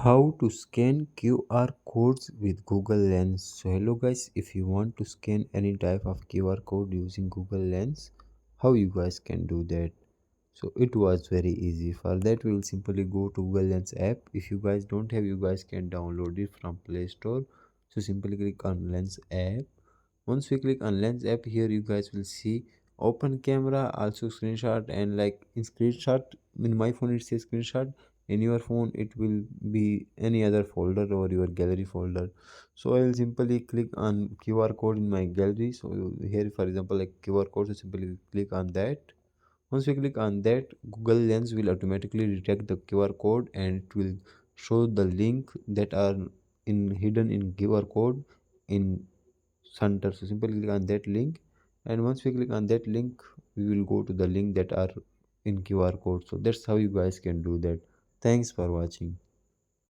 How to scan QR codes with Google Lens. So hello guys, if you want to scan any type of QR code using Google Lens, how you guys can do that? So it was very easy. For that we will simply go to Google Lens app. If you guys don't have, you guys can download it from Play Store. So simply click on Lens app. Once we click on Lens app, here you guys will see open camera, also screenshot, and like in screenshot, in my phone it says screenshot, in your phone it will be any other folder or your gallery folder. So I will simply click on QR code in my gallery. So here for example like QR code, so simply click on that. Once we click on that, Google Lens will automatically detect the QR code and it will show the link that are in hidden in QR code in center. So simply click on that link, and once we click on that link, we will go to the link that are in QR code. So that's how you guys can do that. Thanks for watching.